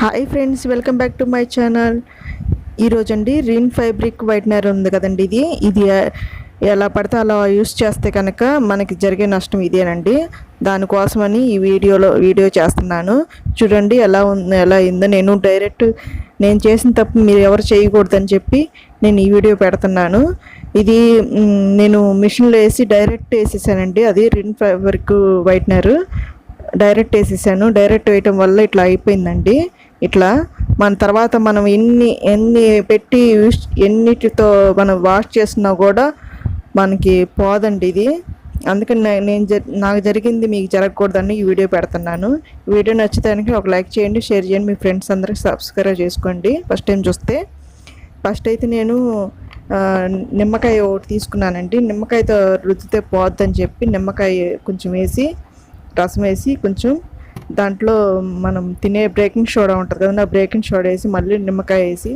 Hi friends, welcome back to my channel. ఈరోజు అండి Rin fabric whitener ఉంది కదండి, ఇది ఎలా పడితే అలా యూస్ చేస్తే కనుక మనకి జరిగే నష్టం ఇదేనండి. దానికోసమని ఈ వీడియో చేస్తున్నాను. చూడండి ఎలా అయిందో. నేను చేసిన తప్పు మీరు ఎవరు చేయకూడదని చెప్పి నేను ఈ వీడియో పెడుతున్నాను. ఇది నేను మిషన్లో వేసి డైరెక్ట్ వేసేసానండి. అది రిన్ ఫ్యాబ్రిక్ వైట్నర్ డైరెక్ట్ వేసేసాను. డైరెక్ట్ వేయటం వల్ల ఇట్లా అయిపోయిందండి. ఇట్లా మన తర్వాత మనం ఎన్ని పెట్టి ఎన్నిటితో మనం వాష్ చేసినా కూడా మనకి పోదండి ఇది. అందుకని నాకు జరిగింది మీకు జరగకూడదని ఈ వీడియో పెడుతున్నాను. ఈ వీడియో నచ్చితే ఒక లైక్ చేయండి, షేర్ చేయండి, మీ ఫ్రెండ్స్ అందరికి సబ్స్క్రైబ్ చేసుకోండి. ఫస్ట్ టైం చూస్తే. ఫస్ట్ అయితే నేను నిమ్మకాయ ఒకటి తీసుకున్నానండి. నిమ్మకాయతో రుద్దితే పోద్దని చెప్పి నిమ్మకాయ కొంచెం వేసి రసం వేసి కొంచెం దాంట్లో మనం తినే బేకింగ్ సోడా ఉంటుంది కదా, ఆ బేకింగ్ సోడా వేసి మళ్ళీ నిమ్మకాయ వేసి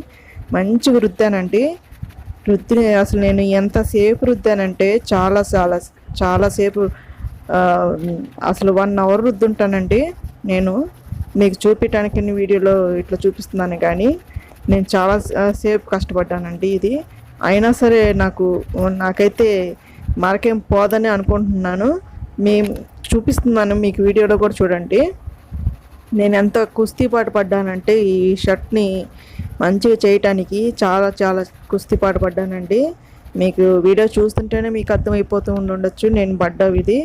మంచిగా రుద్దానండి. అసలు నేను ఎంతసేపు రుద్దానంటే చాలాసేపు, అసలు 1 అవర్ రుద్దుంటానండి. నేను మీకు చూపించడానికి వీడియోలో ఇట్లా చూపిస్తున్నాను, కానీ నేను చాలా సేపు కష్టపడ్డానండి. ఇది అయినా సరే నాకైతే మరకేం పోదని అనుకుంటున్నాను. చూపిస్తున్నాను మీకు వీడియోలో కూడా చూడండి. నేను ఎంత కుస్తీపాటు పడ్డానంటే ఈ షర్ట్ని మంచిగా చేయటానికి చాలా కుస్తీపాటు పడ్డానండి. మీకు వీడియో చూస్తుంటేనే మీకు అర్థమైపోతూ ఉండొచ్చు నేను పడ్డావు. ఇది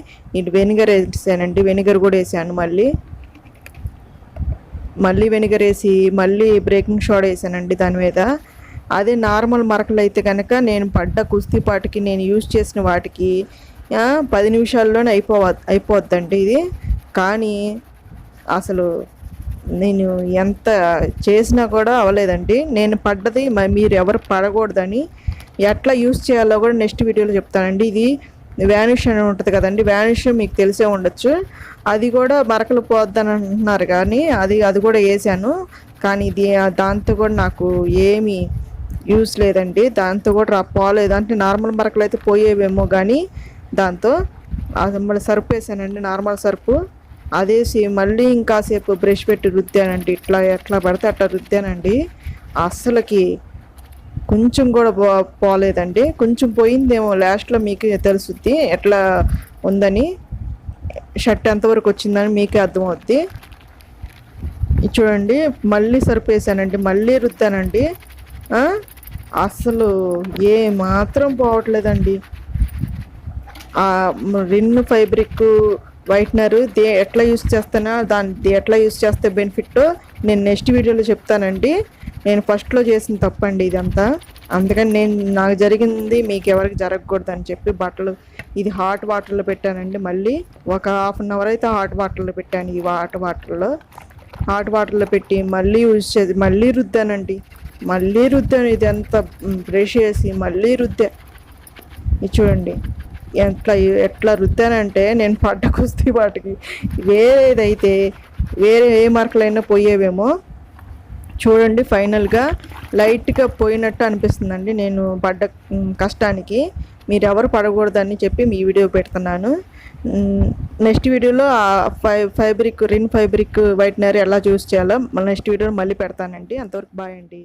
వెనిగర్ వేసానండి. వెనిగర్ కూడా వేసాను. మళ్ళీ వెనిగర్ వేసి మళ్ళీ బేకింగ్ సోడా వేసానండి దాని మీద. అదే నార్మల్ మరకలు అయితే కనుక నేను పడ్డ కుస్తీపాటికి నేను యూజ్ చేసిన వాటికి 10 నిమిషాల్లోనే అయిపోద్దండి ఇది. కానీ అసలు నేను ఎంత చేసినా కూడా అవ్వలేదండి. నేను పడ్డది మీరు ఎవరు పడకూడదని, ఎట్లా యూస్ చేయాలో కూడా నెక్స్ట్ వీడియోలో చెప్తానండి. ఇది వ్యానిష్ అని ఉంటుంది కదండి, వ్యానిష్ మీకు తెలిసే ఉండొచ్చు. అది కూడా మరకలు పోద్దని అంటున్నారు, కానీ అది కూడా వేసాను. కానీ దాంతో కూడా నాకు ఏమీ యూస్ లేదండి. దాంతో కూడా పోలేదు. అంటే నార్మల్ మరకలు అయితే పోయేవేమో, కానీ దాంతో మళ్ళీ సర్ఫ్ వేసానండి, నార్మల్ సర్ఫ్. అదేసి మళ్ళీ ఇంకాసేపు బ్రష్ పెట్టి రుద్దానండి. ఎట్లా పడితే అట్లా రుద్దానండి. అస్సలకి కొంచెం కూడా పోలేదండి. కొంచెం పోయిందేమో లాస్ట్లో మీకు తెలుసుద్ది ఎట్లా ఉందని, షర్ట్ ఎంతవరకు వచ్చిందని మీకే అర్థమవుద్ది. చూడండి మళ్ళీ సర్ఫ్ వేసానండి, మళ్ళీ రుద్దానండి. అస్సలు ఏ మాత్రం పోవట్లేదండి. రిన్ ఫ్యాబ్రిక్ వైట్నర్ ఎట్లా యూస్ చేస్తానో, ఎట్లా యూస్ చేస్తే బెనిఫిట్ నేను నెక్స్ట్ వీడియోలో చెప్తానండి. నేను ఫస్ట్లో చేసిన తప్పండి ఇదంతా. అందుకని నాకు జరిగింది మీకు ఎవరికి జరగకూడదు అని చెప్పి ఇది హాట్ వాటర్లో పెట్టానండి. మళ్ళీ ఒక ½ అన్ అవర్ అయితే హాట్ వాటర్లో పెట్టాను. ఈ హాట్ వాటర్లో పెట్టి మళ్ళీ యూజ్ చేసి మళ్ళీ రుద్దానండి. ఇది ఎంత బ్రష్ చేసి మళ్ళీ రుద్దా. ఇది చూడండి ఎట్లా రుద్దానంటే నేను పడ్డ కుస్తీ వాటికి వేరే ఏ మార్కులైనా పోయేవేమో. చూడండి ఫైనల్గా లైట్గా పోయినట్టు అనిపిస్తుందండి. నేను పడ్డ కష్టానికి మీరు ఎవరు పడకూడదని చెప్పి మీ వీడియో పెడుతున్నాను. నెక్స్ట్ వీడియోలో రిన్ ఫ్యాబ్రిక్ వైట్నర్ ఎలా యూస్ చేయాలో నెక్స్ట్ వీడియోలో మళ్ళీ పెడతానండి. అంతవరకు బాయ్ అండి.